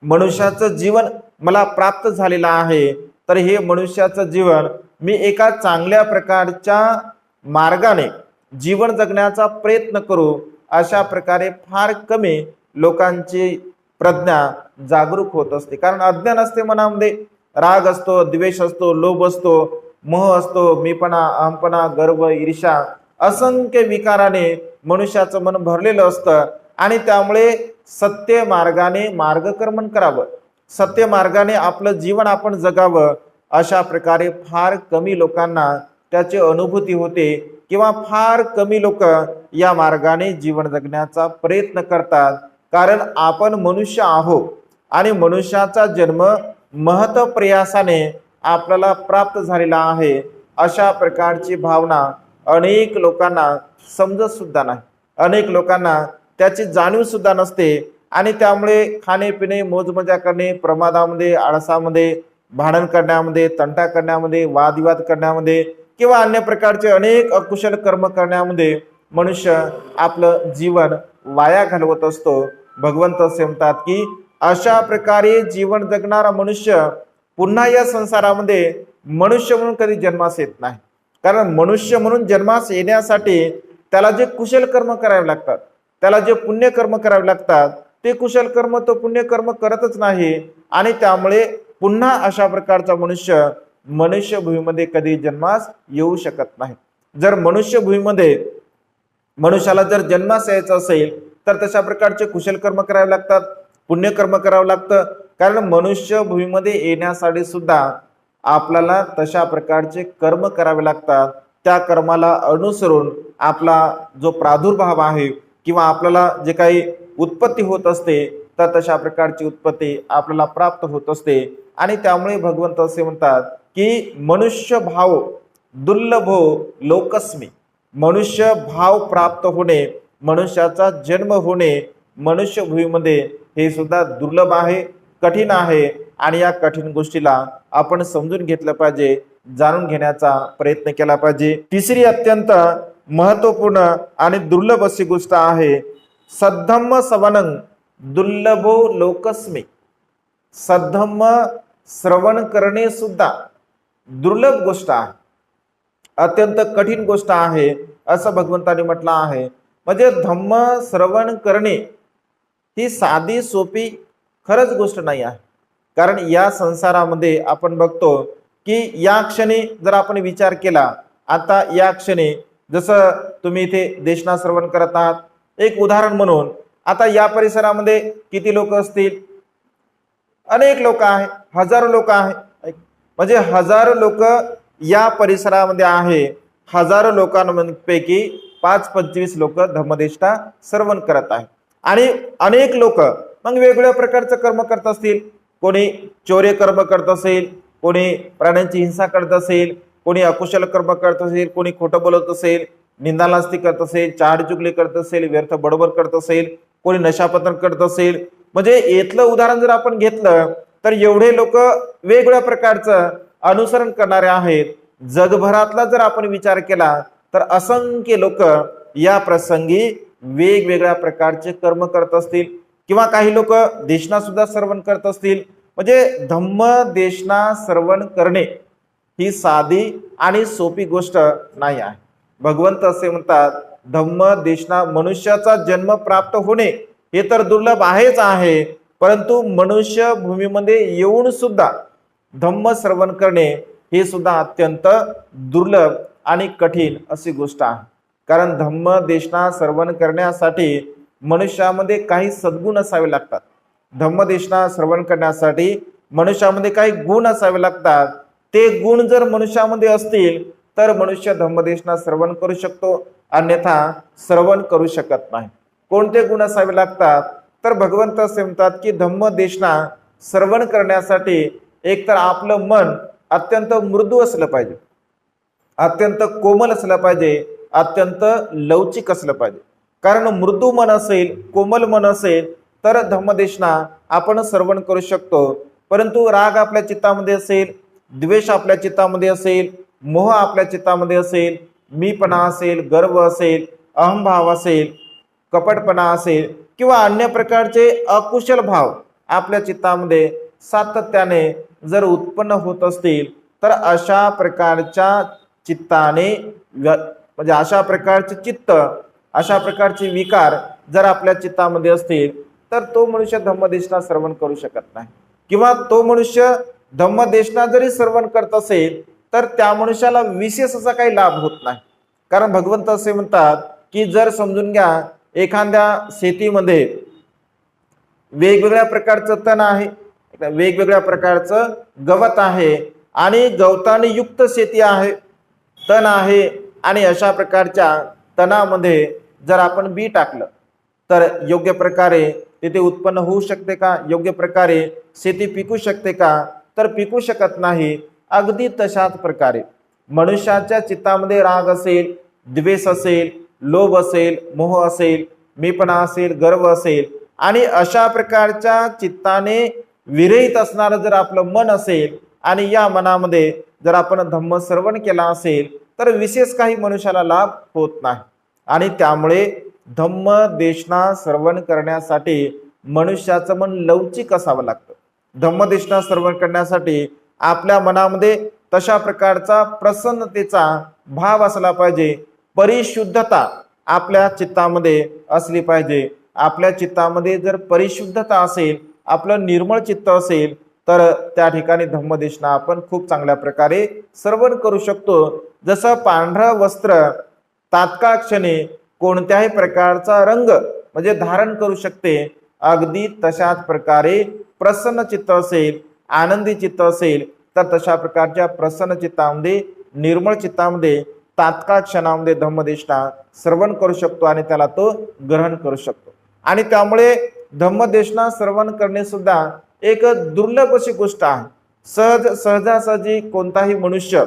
मनुष्याचं जीवन मला प्राप्त झालेलं आहे, तर हे मनुष्याचं जीवन मी एका चांगल्या प्रकारच्या मार्गाने जीवन जगण्याचा प्रयत्न करू, अशा प्रकारे फार कमी लोकांची प्रज्ञा जागरूक होत असते. कारण अज्ञान असते मनामध्ये, राग असतो, द्वेष असतो, लोभ असतो, मोह असतो, मीपणा, अहमपणा, गर्व, ईर्ष्या असंख्य विकाराने मनुष्याचं मन भरलेलं असतं आणि त्यामुळे सत्य मार्गाने मार्गक्रमण करावं, सत्य मार्गाने आपलं जीवन आपण जगावं, अशा प्रकारे फार कमी लोकांना त्याची अनुभूती होते किंवा फार कमी लोक या मार्गाने जीवन जगण्याचा प्रयत्न करतात. कारण आपण मनुष्य आहोत आणि मनुष्याचा जन्म महत प्रयासाने आपल्याला प्राप्त झालेला आहे, अशा प्रकारची भावना अनेक लोकांना समजत सुद्धा नाही, अनेक लोकांना त्याची जाणीव सुद्धा नसते आणि त्यामुळे खाणे पिणे, मौजमजा करणे, प्रमादामध्ये, आळसामध्ये, भांडण करण्यामध्ये, तंटा करण्यामध्ये, वादविवाद करण्यामध्ये किंवा अन्य प्रकारचे अनेक अकुशल कर्म करण्यामध्ये मनुष्य आपलं जीवन वाया घालवत असतो. भगवंत असे म्हणतात की अशा प्रकारे जीवन जगणारा मनुष्य पुन्हा या संसारामध्ये मनुष्य म्हणून कधी जन्मास येत नाही. कारण मनुष्य म्हणून जन्मास येण्यासाठी त्याला जे कुशल कर्म करावे लागतात, त्याला जे पुण्यकर्म करावे लागतात, ते कुशल कर्म तो पुण्यकर्म करतच नाही आणि त्यामुळे पुन्हा अशा प्रकारचा मनुष्य मनुष्यभूमीमध्ये कधी जन्मास येऊ शकत नाही. जर मनुष्यभूमीमध्ये मनुष्याला जर जन्मास यायचं असेल तर तशा प्रकारचे कुशल कर्म करावे लागतात, पुण्यकर्म करावं लागतं. कारण मनुष्यभूमीमध्ये येण्यासाठी सुद्धा आपल्याला तशा प्रकारचे कर्म करावे लागतात. त्या कर्माला अनुसरून आपला जो प्रादुर्भाव आहे किंवा आपल्याला जे काही उत्पत्ती होत असते तर तशा प्रकारची उत्पत्ती आपल्याला प्राप्त होत असते. आणि त्यामुळे भगवंत असे म्हणतात की मनुष्य भाव दुर्लभो लोकस्मी, मनुष्य भाव प्राप्त होणे, मनुष्याचा जन्म होणे मनुष्यभूमीमध्ये हे सुद्धा दुर्लभ आहे, कठीण आहे आणि या कठीण गोष्टीला आपण समजून घेतलं पाहिजे, जाणून घेण्याचा प्रयत्न केला पाहिजे. तिसरी अत्यंत महत्वपूर्ण आणि दुर्लभ अशी गोष्ट आहे सद्धम्म सवनं दुर्लभो लोकस्मी. सद्धम्म श्रवण करणे सुद्धा दुर्लभ गोष्ट आहे. अत्यंत कठीण गोष्ट आहे असं भगवंतांनी म्हटलं आहे. म्हणजे धम्म श्रवण करणे ही साधी सोपी खरंच गोष्ट नाही आहे. कारण या संसारामध्ये आपण बघतो की या क्षणी जर आपण विचार केला, आता या क्षणी जसं तुम्ही इथे देशना श्रवण करत आहात, एक उदाहरण म्हणून आता या परिसरामध्ये किती लोक असतील? अनेक लोक आहे, हजारो लोक आहे. म्हणजे हजारो लोक या परिसरामध्ये आहे. हजारो लोकांपैकी 5-25 लोक धम्मदेष्टा श्रवण करत आहे. आणि अनेक लोक मग वेगवेगळ्या प्रकारचं कर्म करत असतील. कोणी चोरी कर्म करत असेल, कोणी प्राण्यांची हिंसा करत असेल, कोणी अकुशल कर्म करत असेल, कोणी खोटं बोलत असेल, निंदालास्ती करत असेल, चाड चुगली करत असेल, व्यर्थ बडबड करत असेल, कोणी नशापतन करत असेल. म्हणजे यातलं उदाहरण जर आपण घेतलं तर एवढे लोक वेगवेगळ्या प्रकारचं अनुसरण करणारे आहेत. जगभरातला जर आपण विचार केला तर असंख्य लोक या प्रसंगी वेगवेगळ्या प्रकारचे कर्म करत असतील, किंवा काही लोक देशना सुद्धा श्रवण करत असतील. म्हणजे धम्म देशना श्रवण करणे ही साधी आणि सोपी गोष्ट नाही आहे. भगवंत असे म्हणतात, धम्म देशना मनुष्याचा जन्म प्राप्त होणे हे तर दुर्लभ आहेच आहे, परंतु मनुष्य भूमीमध्ये येऊन सुद्धा धम्म श्रवण करणे हे सुद्धा अत्यंत दुर्लभ आणि कठीण अशी गोष्ट आहे. कारण धम्म देशना श्रवण करण्यासाठी मनुष्यामध्ये काही सद्गुण असावे लागतात. धम्मदेशना श्रवण करण्यासाठी मनुष्यामध्ये काही गुण असावे लागतात. ते गुण जर मनुष्यामध्ये असतील तर मनुष्य धम्मदेशना श्रवण करू शकतो, अन्यथा श्रवण करू शकत नाही. कोणते गुण असावे लागतात? तर भगवंत असे म्हणतात की धम्मदेशना श्रवण करण्यासाठी एकतर आपलं मन अत्यंत मृदू असलं पाहिजे, अत्यंत कोमल असलं पाहिजे, अत्यंत लवचिक असलं पाहिजे. कारण मृदू मन असेल, कोमल मन असेल तर धम्मदेशना आपण श्रवण करू शकतो. परंतु राग आपल्या चित्तामध्ये असेल, द्वेष आपल्या चित्तामध्ये असेल, मोह आपल्या चित्तामध्ये असेल, मीपणा असेल, गर्व असेल, अहंभाव असेल, कपटपणा असेल, किंवा अन्य प्रकारचे अकुशल भाव आपल्या चित्तामध्ये सातत्याने जर उत्पन्न होत असतील तर अशा प्रकारच्या चित्ताने म्हणजे अशा प्रकारचे चित्त, अशा प्रकारचे विकार जर आपल्या चित्तामध्ये असतील तर तो मनुष्य धम्मदेशना श्रवण करू शकत नाही. किंवा तो मनुष्य धम्मदेशना जरी श्रवण करत असेल तर त्या मनुष्याला विशेष असा काही लाभ होत नाही. कारण भगवंत असे म्हणतात की जर समजून घ्या, एखाद्या शेतीमध्ये वेगवेगळ्या प्रकारचं तण आहे, वेगवेगळ्या प्रकारचं गवत आहे, आणि गवताने युक्त शेती आहे, तण आहे, आणि अशा प्रकारच्या तणामध्ये जर आपण बी टाकलं तर योग्य प्रकारे तिथे उत्पन्न होऊ शकते का? योग्य प्रकारे शेती पिकू शकते का? तर पिकू शकत नाही. अगदी तशाच प्रकारे मनुष्याच्या चित्तामध्ये राग असेल, द्वेष असेल, लोभ असेल, मोह असेल, मीपणा असेल, गर्व असेल, आणि अशा प्रकारच्या चित्ताने विरहित असणारं जर आपलं मन असेल आणि या मनामध्ये जर आपण धम्म श्रवण केला असेल तर विशेष काही मनुष्याला लाभ होत नाही. आणि त्यामुळे धम्म देशना श्रवण करण्यासाठी मनुष्याचं मन लवचिक असावं लागतं. धम्मदेशना श्रवण करण्यासाठी आपल्या मनामध्ये तशा प्रकारचा प्रसन्नतेचा भाव असला पाहिजे, परिशुद्धता आपल्या चित्तामध्ये असली पाहिजे. आपल्या चित्तामध्ये जर परिशुद्धता असेल, आपलं निर्मळ चित्त असेल तर त्या ठिकाणी धम्मदेशना आपण खूप चांगल्या प्रकारे श्रवण करू शकतो. जसं पांढरं वस्त्र तात्काळ क्षणी कोणत्याही प्रकारचा रंग म्हणजे धारण करू शकते, अगदी तशाच प्रकारे प्रसन्न चित्त असेल, आनंदी चित्त असेल तर तशा प्रकारच्या प्रसन्न चित्तामध्ये, निर्मळ चित्तामध्ये तात्काळ क्षणामध्ये धम्मदेशना श्रवण करू शकतो आणि त्याला तो ग्रहण करू शकतो. आणि त्यामुळे धम्मदेशना श्रवण करणे सुद्धा एक दुर्लभ अशी गोष्ट आहे. सहजासहजी कोणताही मनुष्य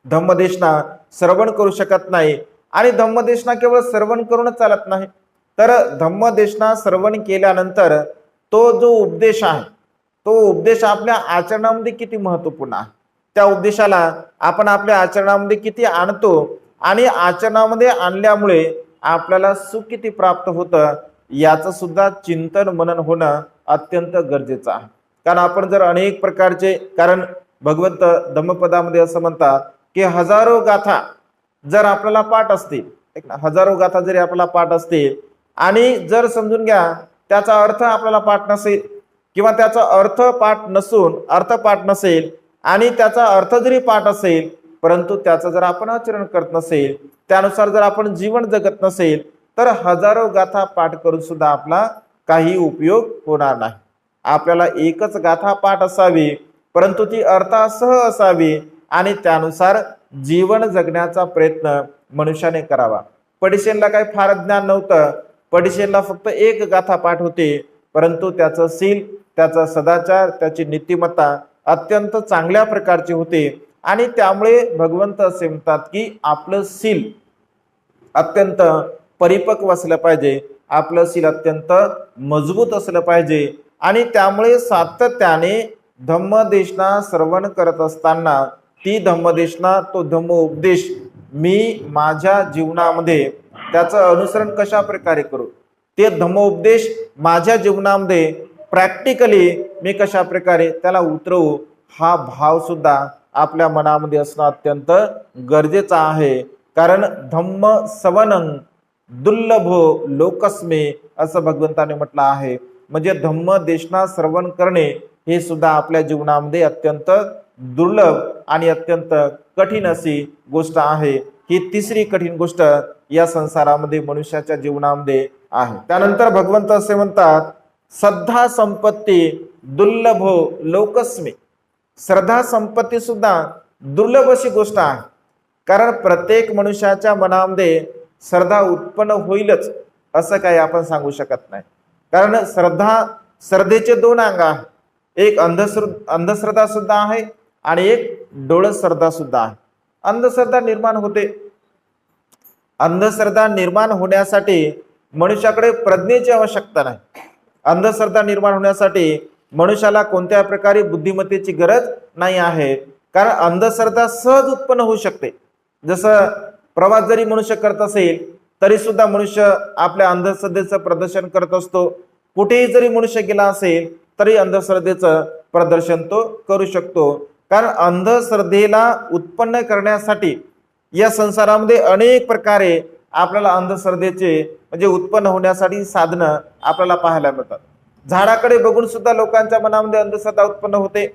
धम्मदेशना श्रवण करू शकत नाही. आणि धम्मदेशना केवळ श्रवण करूनच चालत नाही, तर धम्मदेशना श्रवण केल्यानंतर तो जो उपदेश आहे तो उपदेश आपल्या आचरणामध्ये किती महत्वपूर्ण आहे, त्या उपदेशाला आपण आपल्या आचरणामध्ये किती आणतो, आणि आचरणामध्ये आणल्यामुळे आपल्याला सुख किती प्राप्त होतं याचं सुद्धा चिंतन मनन होणं अत्यंत गरजेचं आहे. कारण आपण जर अनेक प्रकारचे, कारण भगवंत धम्मपदामध्ये असं म्हणतात की हजारो गाथा जर आपल्याला पाठ असतील, हजारो गाथा जरी आपल्याला पाठ असतील आणि जर समजून घ्या त्याचा अर्थ आपल्याला पाठ नसेल किंवा त्याचा अर्थ पाठ नसून अर्थ पाठ नसेल आणि त्याचा अर्थ जरी पाठ असेल परंतु त्याचं जर आपण आचरण करत नसेल, त्यानुसार जर आपण जीवन जगत नसेल तर हजारो गाथा पाठ करून सुद्धा आपला काही उपयोग होणार नाही. आपल्याला एकच गाथा पाठ असावी परंतु ती अर्थासह असावी आणि त्यानुसार जीवन जगण्याचा प्रयत्न मनुष्याने करावा. पडिशेनला काही फार ज्ञान नव्हतं, पडिशेनला फक्त एक गाथा पाठ होते परंतु त्याचं शील, त्याचा सदाचार, त्याची नीतिमत्ता अत्यंत चांगल्या प्रकारची होते आणि त्यामुळे भगवंत असे म्हणतात की आपलं शील अत्यंत परिपक्व असलं पाहिजे, आपलं शील अत्यंत मजबूत असलं पाहिजे आणि त्यामुळे सातत्याने धम्मदेशना श्रवण करत असताना ती धम्मदेशना, तो धम्म उपदेश मी माझ्या जीवनामध्ये त्याचं अनुसरण कशा प्रकारे करू, ते धम्मोपदेश माझ्या जीवनामध्ये प्रॅक्टिकली मी कशा प्रकारे त्याला उतरवू, हा भाव सुद्धा आपल्या मनामध्ये असणं अत्यंत गरजेचं आहे. कारण धम्म सवनं दुर्लभो लोकस्मे असं भगवंताने म्हटलं आहे. म्हणजे धम्म देशना श्रवण करणे हे सुद्धा आपल्या जीवनामध्ये अत्यंत दुर्लभ आणि अत्यंत कठीण अशी गोष्ट आहे. ही तिसरी कठीण गोष्ट या संसारामध्ये मनुष्याच्या जीवनामध्ये आहे. त्यानंतर भगवंत असे म्हणतात श्रद्धा संपत्ती दुर्लभो लोकस्मे. श्रद्धा संपत्ती सुद्धा दुर्लभ अशी गोष्ट आहे. कारण प्रत्येक मनुष्याच्या मनामध्ये श्रद्धा उत्पन्न होईलच असं काही आपण सांगू शकत नाही. कारण श्रद्धेचे दोन अंग आहेत, एक अंधश्रद्धा सुद्धा आहे आणि एक डोळस श्रद्धा सुद्धा आहे. अंधश्रद्धा निर्माण होते. अंधश्रद्धा निर्माण होण्यासाठी मनुष्याकडे प्रज्ञेची आवश्यकता नाही. अंधश्रद्धा निर्माण होण्यासाठी मनुष्याला कोणत्या प्रकारे बुद्धिमत्तेची गरज नाही आहे. कारण अंधश्रद्धा सहज उत्पन्न होऊ शकते. जसं प्रवास जरी मनुष्य करत असेल तरी सुद्धा मनुष्य आपल्या अंधश्रद्धेचं प्रदर्शन करत असतो. कुठेही जरी मनुष्य गेला असेल तरी अंधश्रद्धेचं प्रदर्शन तो करू शकतो. कारण अंधश्रद्धेला उत्पन्न करण्यासाठी या संसारामध्ये अनेक प्रकारे आपल्याला अंधश्रद्धेचे म्हणजे उत्पन्न होण्यासाठी साधनं आपल्याला पाहायला मिळतात. झाडाकडे बघून सुद्धा लोकांच्या मनामध्ये अंधश्रद्धा उत्पन्न होते.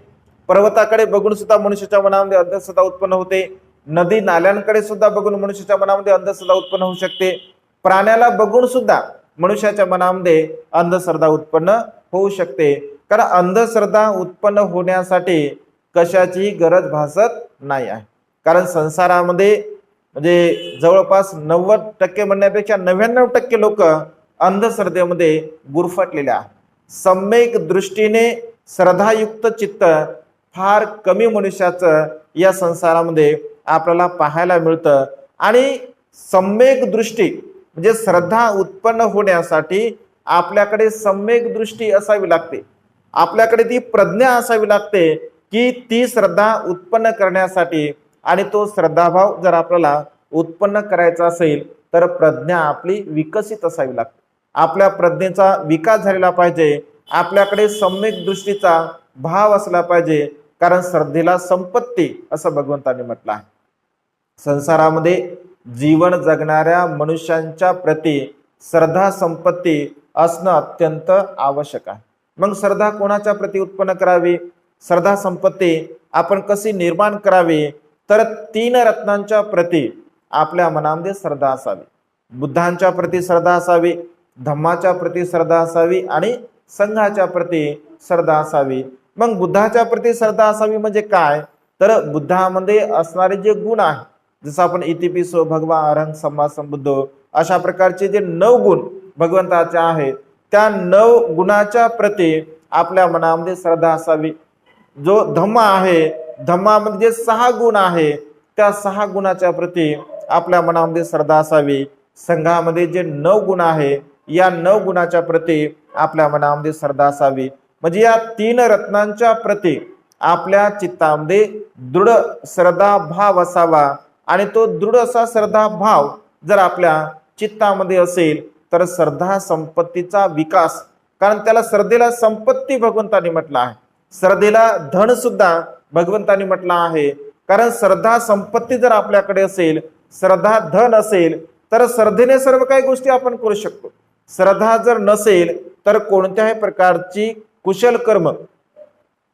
पर्वताकडे बघून सुद्धा मनुष्याच्या मनामध्ये अंधश्रद्धा उत्पन्न होते. नदी नाल्यांकडे सुद्धा बघून मनुष्याच्या मनामध्ये अंधश्रद्धा उत्पन्न होऊ शकते. प्राण्याला बघून सुद्धा मनुष्याच्या मनामध्ये अंधश्रद्धा उत्पन्न होऊ शकते. कारण अंधश्रद्धा उत्पन्न होण्यासाठी कशाची गरज भासत नाही आहे. कारण संसारामध्ये म्हणजे जवळपास 90% म्हणण्यापेक्षा 99% लोक अंधश्रद्धेमध्ये गुरफटलेले आहेत. सम्यक दृष्टीने श्रद्धायुक्त चित्त फार कमी मनुष्याचं या संसारामध्ये आपल्याला पाहायला मिळतं. आणि सम्यक दृष्टी म्हणजे श्रद्धा उत्पन्न होण्यासाठी आपल्याकडे सम्यक दृष्टी असावी लागते. आपल्याकडे ती प्रज्ञा असावी लागते की ती श्रद्धा उत्पन्न करण्यासाठी आणि तो श्रद्धाभाव जर आपल्याला उत्पन्न करायचा असेल तर प्रज्ञा आपली विकसित असावी लागते. आपल्या प्रज्ञेचा विकास झालेला पाहिजे. आपल्याकडे सम्यक दृष्टीचा भाव असला पाहिजे. कारण श्रद्धेला संपत्ती असं भगवंतांनी म्हटलं आहे. संसारामध्ये जीवन जगणाऱ्या मनुष्यांच्या प्रती श्रद्धा संपत्ती असणं अत्यंत आवश्यक आहे. मग श्रद्धा कोणाच्या प्रती उत्पन्न करावी, श्रद्धा संपत्ती आपण कशी निर्माण करावी, तर 3 रत्नांच्या प्रती आपल्या मनामध्ये श्रद्धा असावी. बुद्धांच्या प्रती श्रद्धा असावी, धम्माच्या प्रती श्रद्धा असावी आणि संघाच्या प्रती श्रद्धा असावी. मग बुद्धाच्या प्रती श्रद्धा असावी म्हणजे काय, तर बुद्धामध्ये असणारे जे गुण आहेत, जसं आपण इतिपिसो भगवा अरहं सम्मा संबुद्धो अशा प्रकारचे जे 9 गुण भगवंताचे आहेत त्या 9 गुणाच्या प्रती आपल्या मनामध्ये श्रद्धा असावी. जो धम्म आहे, धम्मामध्ये जे 6 गुण आहे त्या 6 गुणाच्या प्रती आपल्या मनामध्ये श्रद्धा असावी. संघामध्ये जे 9 गुण आहे या 9 गुणाच्या प्रती आपल्या मनामध्ये श्रद्धा असावी. म्हणजे या 3 रत्नांच्या प्रती आपल्या चित्तामध्ये दृढ श्रद्धा भाव असावा. आणि तो दृढ असा श्रद्धा भाव जर आपल्या चित्तामध्ये असेल तर श्रद्धा संपत्तीचा विकास, कारण त्याला श्रद्धेला संपत्ती भगवंतांनी म्हटलं आहे. श्रद्धेला धन सुद्धा भगवंतांनी म्हटलं आहे. कारण श्रद्धा संपत्ती जर आपल्याकडे असेल, श्रद्धा धन असेल, तर श्रद्धेने सर्व काही गोष्टी आपण करू शकतो. श्रद्धा जर नसेल तर कोणत्याही प्रकारची कुशल कर्म,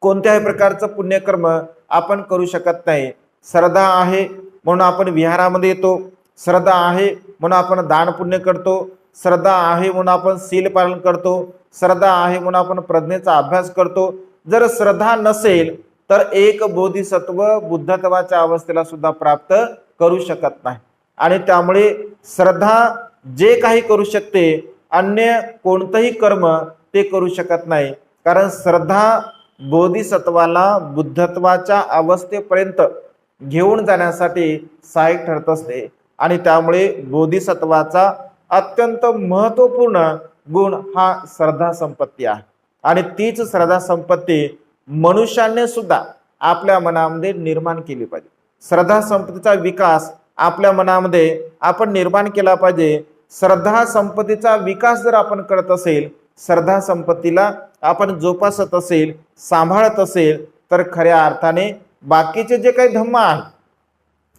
कोणत्याही प्रकारचं पुण्यकर्म आपण करू शकत नाही. श्रद्धा आहे म्हणून आपण विहारामध्ये येतो, श्रद्धा आहे म्हणून आपण दान पुण्य करतो, श्रद्धा आहे म्हणून आपण शील पालन करतो, श्रद्धा आहे म्हणून आपण प्रज्ञेचा अभ्यास करतो. जर श्रद्धा नसेल तर एक बोधिसत्व बुद्धत्वाच्या अवस्थेला सुद्धा प्राप्त करू शकत नाही. आणि त्यामुळे श्रद्धा जे काही करू शकते, अन्य कोणतंही कर्म ते करू शकत नाही. कारण श्रद्धा बोधिसत्वाला बुद्धत्वाच्या अवस्थेपर्यंत घेऊन जाण्यासाठी सहाय्यक ठरत असते. आणि त्यामुळे बोधिसत्वाचा अत्यंत महत्वपूर्ण गुण हा श्रद्धा संपत्ती आहे. आणि तीच श्रद्धा संपत्ती मनुष्याने सुद्धा आपल्या मनामध्ये निर्माण केली पाहिजे. श्रद्धा संपत्तीचा विकास आपल्या मनामध्ये आपण निर्माण केला पाहिजे. श्रद्धा संपत्तीचा विकास जर आपण करत असेल, श्रद्धा संपत्तीला आपण जोपासत असेल, सांभाळत असेल, तर खऱ्या अर्थाने बाकीचे जे काही धम्म आहे,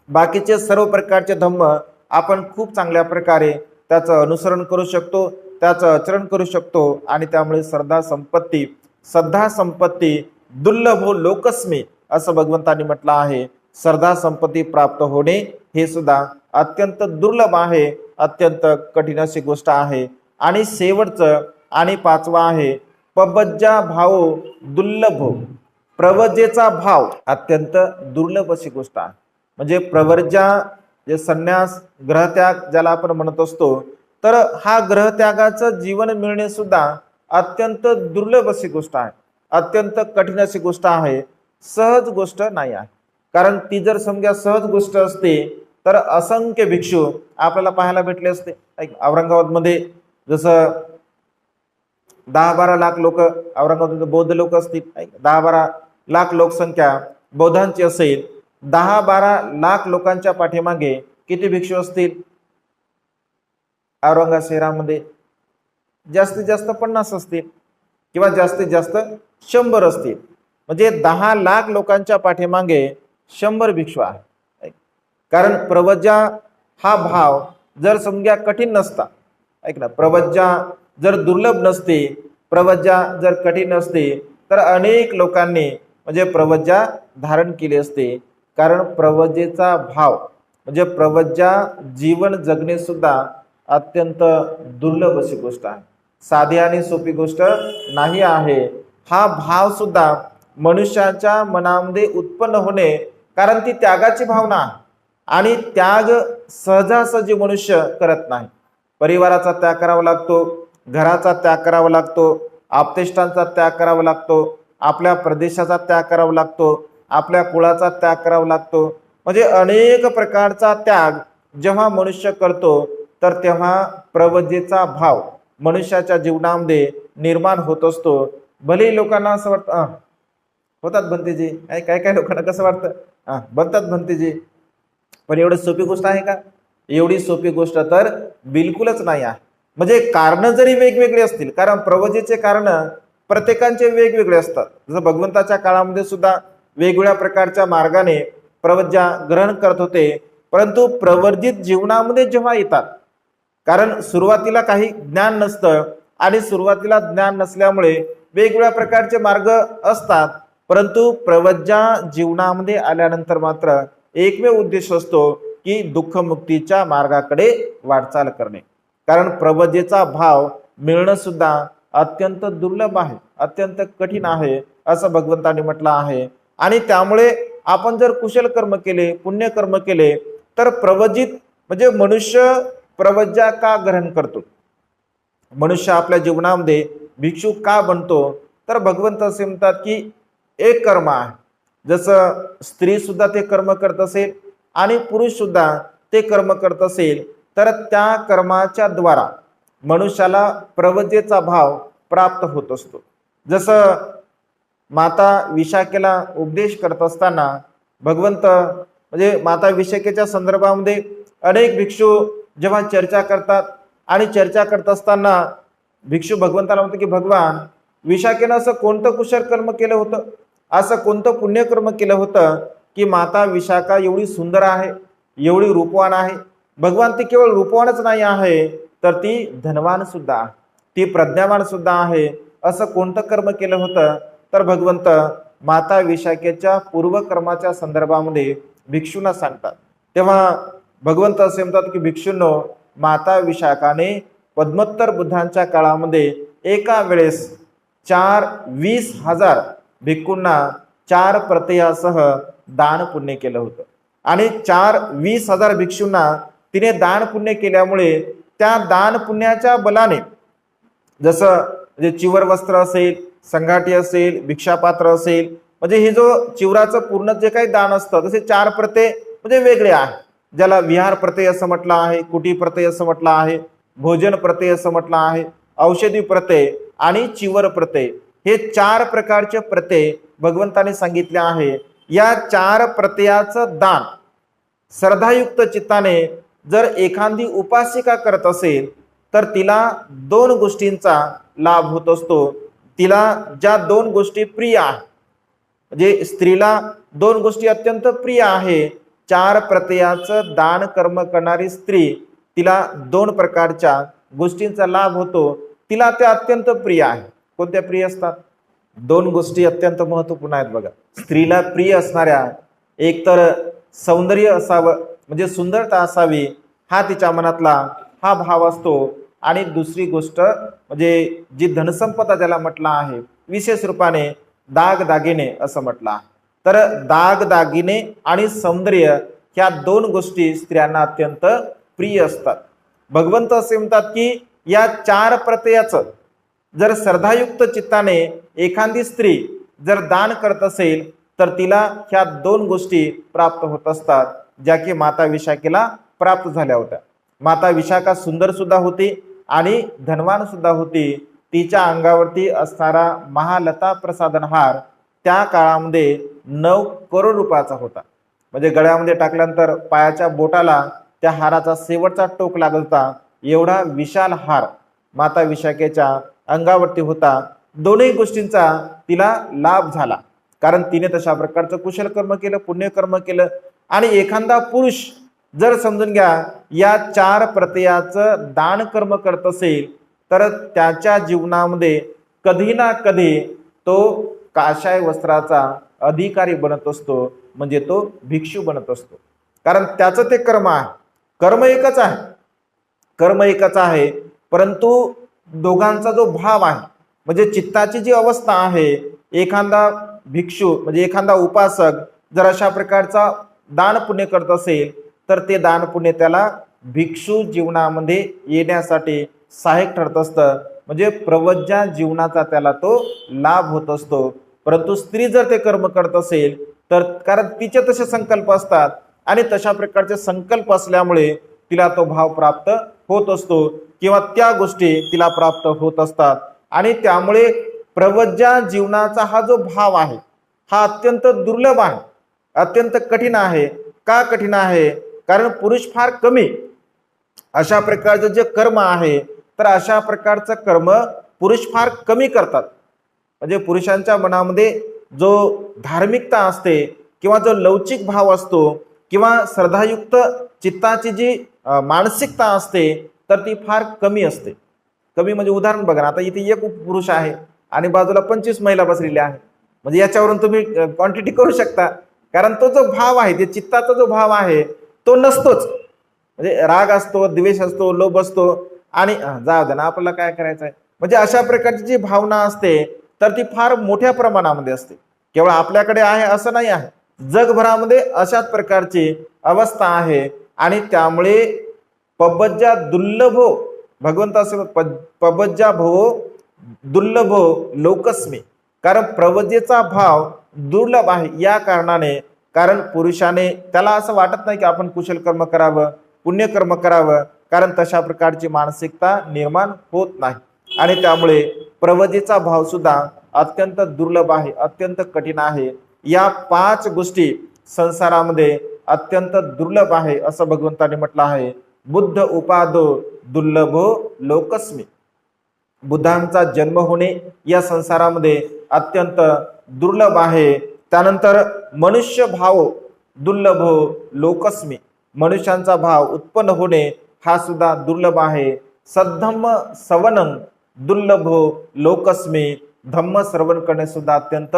बाकीचे सर्व प्रकारचे धम्म आपण खूप चांगल्या प्रकारे त्याचं अनुसरण करू शकतो, त्याचं आचरण करू शकतो. आणि त्यामुळे श्रद्धा संपत्ती दुर्लभ लोकस्मी असं भगवंतांनी म्हटलं आहे. श्रद्धा संपत्ती प्राप्त होणे हे सुद्धा अत्यंत दुर्लभ आहे, अत्यंत कठीण अशी गोष्ट आहे. आणि शेवटचं आणि पाचवा आहे पबज्जा भाव दुर्लभ. प्रवजेचा भाव अत्यंत दुर्लभ अशी गोष्ट आहे. म्हणजे प्रवर्जा जे संन्यास ग्रहत्याग ज्याला आपण म्हणत असतो, तर हा ग्रहत्यागाचं जीवन मिळणे सुद्धा अत्यंत दुर्लभ अशी गोष्ट आहे, अत्यंत कठीण अशी गोष्ट आहे, सहज गोष्ट नाही आहे. कारण ती जर समजा सहज गोष्ट असते तर असंख्य भिक्षू आपल्याला पाहायला भेटले असते. औरंगाबादमध्ये जसं 10-12 लाख लोक औरंगाबाद बौद्ध लोक असतील, 10-12 लाख लोकसंख्या बौद्धांची असेल, 10-12 लाख लोकांच्या पाठीमागे किती भिक्षू असतील? औरंगाबाद शहरामध्ये जास्तीत जास्त 50 असतील किंवा जास्तीत जास्त 100 असतील. म्हणजे 10 लाख लोकांच्या पाठीमागे 100 भिक्षू आहे. कारण प्रवज्जा हा भाव जर समजा कठीण नसता, प्रवज्जा जर दुर्लभ नसते, प्रवज्जा जर कठीण नसते, तर अनेक लोकांनी म्हणजे प्रवज्जा धारण केली असते. कारण प्रवज्जेचा भाव म्हणजे प्रवज्जा जीवन जगणे सुद्धा अत्यंत दुर्लभ अशी गोष्ट आहे, साधी आणि सोपी गोष्ट नाही आहे. हा भाव सुद्धा मनुष्याच्या मनामध्ये उत्पन्न होणे, कारण ती त्यागाची भावना आहे. आणि त्याग सहजासहजी मनुष्य करत नाही. परिवाराचा त्याग करावा लागतो, घराचा त्याग करावा लागतो, आपतेष्टांचा त्याग करावा लागतो, आपल्या प्रदेशाचा त्याग करावा लागतो, आपल्या कुळाचा त्याग करावा लागतो. म्हणजे अनेक प्रकारचा त्याग जेव्हा मनुष्य करतो तर तेव्हा प्रवज्जेचा भाव मनुष्याच्या जीवनामध्ये निर्माण होत असतो. भले लोकांना असं वाटतं होतात भंतेजी, काय काय लोकांना कसं वाटतं बनतात भंतेजी, पण एवढी सोपी गोष्ट आहे का? एवढी सोपी गोष्ट तर बिलकुलच नाही आहे. म्हणजे कारण जरी वेगवेगळी असतील, कारण प्रवज्जेचे कारण प्रत्येकांचे वेगवेगळे असतात. जसं भगवंताच्या काळामध्ये सुद्धा वेगवेगळ्या प्रकारच्या मार्गाने प्रवज्जा ग्रहण करत होते, परंतु प्रवर्जित जीवनामध्ये जेव्हा येतात, कारण सुरुवातीला काही ज्ञान नसतं आणि सुरुवातीला ज्ञान नसल्यामुळे वेगवेगळ्या प्रकारचे मार्ग असतात, परंतु प्रवज्जा जीवनामध्ये आल्यानंतर मात्र एकमेव उद्देश असतो की दुःखमुक्तीच्या मार्गाकडे वाटचाल करणे. कारण प्रवज्जेचा भाव मिळणं सुद्धा अत्यंत दुर्लभ आहे, अत्यंत कठीण आहे असं भगवंतांनी म्हटलं आहे. आणि त्यामुळे आपण जर कुशल कर्म केले, पुण्य कर्म केले, तर प्रवजित म्हणजे मनुष्य प्रवज्जा का ग्रहण करतो, मनुष्य आपल्या जीवनामध्ये भिक्षू का बनतो, तर भगवंत असे म्हणतात की एक कर्म आहे. जसं स्त्री सुद्धा ते कर्म करत असेल आणि पुरुष सुद्धा ते कर्म करत असेल, तर त्या कर्माच्या द्वारा मनुष्याला प्रवज्जेचा भाव प्राप्त होत असतो. जसं माता विशाखेला उपदेश करत असताना भगवंत म्हणजे माता विशाखेच्या संदर्भामध्ये अनेक भिक्षू जेव्हा चर्चा करतात आणि चर्चा करत असताना भिक्षू भगवंताला म्हणतो की भगवान, विशाखेनं असं कोणतं कुशल कर्म केलं होतं, असं कोणतं पुण्यकर्म केलं होतं की माता विशाखा एवढी सुंदर आहे, एवढी रूपवान आहे. भगवान ती केवळ रूपवानच नाही आहे, तर ती धनवान सुद्धा आहे, ती प्रज्ञावान सुद्धा आहे. असं कोणतं कर्म केलं होतं? तर भगवंत माता विशाखेच्या पूर्वकर्माच्या संदर्भामध्ये भिक्षूंना सांगतात. तेव्हा भगवंत असे म्हणतात की भिक्षूंनो, माता विशाखाने पद्मोत्तर बुद्धांच्या काळामध्ये एका वेळेस 20,000 भिक्खूंना 4 प्रत्ययासह दान पुण्य केलं होतं. आणि 20,000 भिक्षूंना तिने दान पुण्य केल्यामुळे त्या दान पुण्याच्या बलाने, जसं म्हणजे चिवर वस्त्र असेल, संघाटी असेल, भिक्षापात्र असेल, म्हणजे हे जो चिवराचं पूर्ण जे काही दान असतं, तसे 4 प्रत्यय म्हणजे वेगळे आहे. ज्याला विहार प्रत्यय असं म्हटलं आहे, कुटी प्रत्यय असं म्हटलं आहे, भोजन प्रत्यय असं म्हटलं आहे, औषधी प्रत्यय आणि चिवर प्रत्यय, हे 4 प्रकारचे प्रत्यय भगवंताने सांगितले आहे. या 4 प्रत्ययाचं दान श्रद्धायुक्त चित्ताने जर एखादी उपासिका करत असेल तर तिला 2 गोष्टींचा लाभ होत असतो. तिला ज्या 2 गोष्टी प्रिय आहेत, म्हणजे स्त्रीला 2 गोष्टी अत्यंत प्रिय आहे. 4 प्रत्ययाचं दान कर्म करणारी स्त्री, तिला 2 प्रकारच्या गोष्टींचा लाभ होतो. तिला त्या अत्यंत प्रिय आहे. कोणत्या प्रिय असतात? 2 गोष्टी अत्यंत महत्वपूर्ण आहेत बघा. स्त्रीला प्रिय असणाऱ्या, एक तर सौंदर्य असावं, म्हणजे सुंदरता असावी, हा तिच्या मनातला हा भाव असतो. आणि दुसरी गोष्ट म्हणजे जी धनसंपदा ज्याला म्हटलं आहे, विशेष रूपाने दागदागिने असं म्हटलं आहे. तर दागदागिने आणि सौंदर्य ह्या 2 गोष्टी स्त्रियांना अत्यंत प्रिय असतात. भगवंत असे म्हणतात की या 4 प्रत्ययाचं जर श्रद्धायुक्त चित्ताने एखादी स्त्री जर दान करत असेल तर तिला ह्या 2 गोष्टी प्राप्त होत असतात, ज्या की माता विशाखेला प्राप्त झाल्या होत्या. माता विशाखा सुंदर सुद्धा होती आणि धनवान सुद्धा होती. तिच्या अंगावरती असणारा महालता प्रसादन हार त्या काळामध्ये 9 करोड रुपयाचा होता. म्हणजे गळ्यामध्ये टाकल्यानंतर पायाच्या बोटाला त्या हाराचा शेवटचा टोक लागत होता, एवढा विशाल हार माता विशाखेच्या अंगावरती होता. 2ही गोष्टींचा तिला लाभ झाला, कारण तिने तशा प्रकारचं कुशल कर्म केलं, पुण्यकर्म केलं. आणि एखादा पुरुष जर समजून घ्या या 4 प्रत्ययाचं दान कर्म करत असेल तर त्याच्या जीवनामध्ये कधी ना कधी तो काशाय वस्त्राचा अधिकारी बनत असतो, म्हणजे तो भिक्षू बनत असतो. कारण त्याचं ते कर्म आहे. कर्म एकच आहे, कर्म एकच आहे, परंतु दोघांचा जो भाव आहे, म्हणजे चित्ताची जी अवस्था आहे, एखादा भिक्षू म्हणजे एखादा उपासक जर अशा प्रकारचा दान पुण्य करत असेल तर ते दान पुण्य त्याला भिक्षू जीवनामध्ये येण्यासाठी सहाय्यक ठरत असतं, म्हणजे प्रवज्या जीवनाचा त्याला तो लाभ होत असतो. परंतु स्त्री जर ते कर्म करत असेल तर कारण तिचे तसे संकल्प असतात आणि तशा प्रकारचे संकल्प असल्यामुळे तिला तो भाव प्राप्त होत असतो किंवा त्या गोष्टी तिला प्राप्त होत असतात. आणि त्यामुळे प्रवज्या जीवनाचा हा जो भाव आहे हा अत्यंत दुर्लभ आहे, अत्यंत कठीण आहे. का कठीण आहे? कारण पुरुष फार कमी अशा प्रकारचं जे कर्म आहे, तर अशा प्रकारचं कर्म पुरुष फार कमी करतात. म्हणजे पुरुषांच्या मनामध्ये जो धार्मिकता असते किंवा जो लवचिक भाव असतो किंवा श्रद्धायुक्त चित्ताची जी मानसिकता असते तर ती फार कमी असते. कमी म्हणजे उदाहरण बघा ना, आता इथे एक पुरुष आहे आणि बाजूला 25 महिला बसलेल्या आहेत, म्हणजे याच्यावरून तुम्ही क्वांटिटी करू शकता. कारण तो जो भाव आहे, ते चित्ताचा जो भाव आहे तो नसतोच. म्हणजे राग असतो, द्वेष असतो, लोभ असतो आणि जाऊ दे ना आपल्याला काय करायचं आहे, म्हणजे अशा प्रकारची जी भावना असते तर ती फार मोठ्या प्रमाणामध्ये असते. केवळ आपल्याकडे आहे असं नाही आहे, जगभरामध्ये अशाच प्रकारची अवस्था आहे. आणि त्यामुळे पबज्जा दुर्लभो, भगवंत असं पबज्जा भवो दुर्लभो लोकस्मी, कारण प्रवजेचा भाव दुर्लभ आहे या कारणाने. कारण पुरुषाने त्याला असं वाटत नाही की आपण कुशल कर्म करावं, पुण्यकर्म करावं, कारण तशा प्रकारची मानसिकता निर्माण होत नाही. आणि त्यामुळे प्रवजेचा भाव सुद्धा अत्यंत दुर्लभ आहे, अत्यंत कठीण आहे. या 5 गोष्टी संसारामध्ये अत्यंत दुर्लभ आहे असं भगवंताने म्हटलं आहे. बुद्ध उपादो दुर्लभो लोकस्मी, बुद्धांचा जन्म होणे या संसारामध्ये अत्यंत दुर्लभ आहे. त्यानंतर मनुष्य भाव दुर्लभो लोकस्मी, मनुष्यांचा भाव उत्पन्न होणे हा सुद्धा दुर्लभ आहे. सद्धम्म सवनं दुर्लभो लोकस्मी, धम्म श्रवण करणे सुद्धा अत्यंत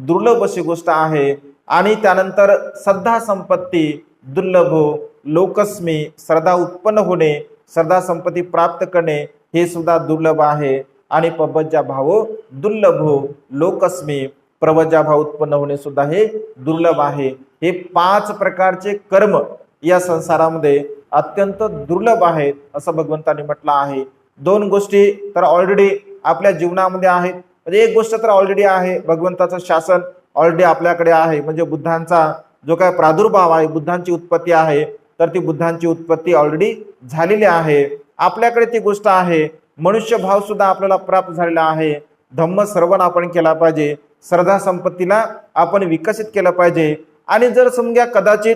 दुर्लभ अशी गोष्ट आहे. आणि त्यानंतर श्रद्धा संपत्ती दुर्लभो लोकस्मी, श्रद्धा उत्पन्न होणे, श्रद्धा संपत्ती प्राप्त करणे हे सुद्धा दुर्लभ आहे. आणि पबज्जा भावो दुर्लभो लोकस्मी, प्रवज्जा भाव उत्पन्न होणे सुद्धा हे दुर्लभ आहे. हे 5 प्रकारचे कर्म या संसारामध्ये अत्यंत दुर्लभ आहेत असं भगवंतांनी म्हटलं आहे. 2 गोष्टी तर ऑलरेडी आपल्या जीवनामध्ये आहेत. म्हणजे एक गोष्ट तर ऑलरेडी आहे, भगवंताचं शासन ऑलरेडी आपल्याकडे आहे. म्हणजे बुद्धांचा जो काय प्रादुर्भाव आहे, बुद्धांची उत्पत्ती आहे, तर ती बुद्धांची उत्पत्ती ऑलरेडी झालेली आहे. आपल्याकडे ती गोष्ट आहे. मनुष्य भाव सुद्धा आपल्याला प्राप्त झालेला आहे. धम्म श्रवण आपण केला पाहिजे, श्रद्धा संपत्तीला आपण विकसित केलं पाहिजे. आणि जर समजा कदाचित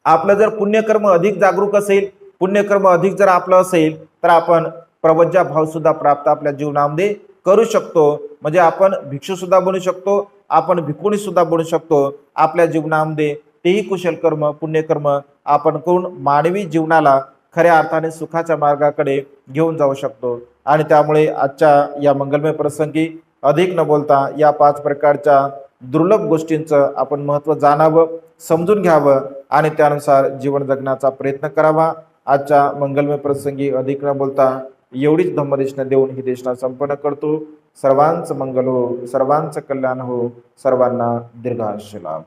आपलं जर पुण्यकर्म अधिक जागरूक असेल, पुण्यकर्म अधिक जर आपलं असेल, तर आपण प्रवज्जा भाव सुद्धा प्राप्त आपल्या जीवनामध्ये करू शकतो. म्हणजे आपण भिक्षू सुद्धा बनू शकतो, आपण भिकुणी सुद्धा बनू शकतो. आपल्या जीवनामध्ये तेही कुशल कर्म पुण्यकर्म आपण करून मानवी जीवनाला खऱ्या अर्थाने सुखाच्या मार्गाकडे घेऊन जाऊ शकतो. आणि त्यामुळे आजच्या या मंगलमय प्रसंगी अधिक न बोलता या 5 प्रकारच्या दुर्लभ गोष्टींचं आपण महत्त्व जाणावं, समजून घ्यावं आणि त्यानुसार जीवन जगण्याचा प्रयत्न करावा. आजच्या मंगलमय प्रसंगी अधिक न बोलता एवढीच धम्मदेशना देऊन ही देशना संपन्न करतो. सर्वांचं मंगल हो, सर्वांचं कल्याण हो, सर्वांना दीर्घायुष्य लाभ.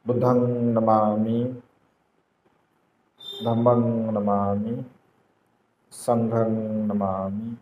बुद्धं नमामि, धम्मं नमामि, संघं नमामि.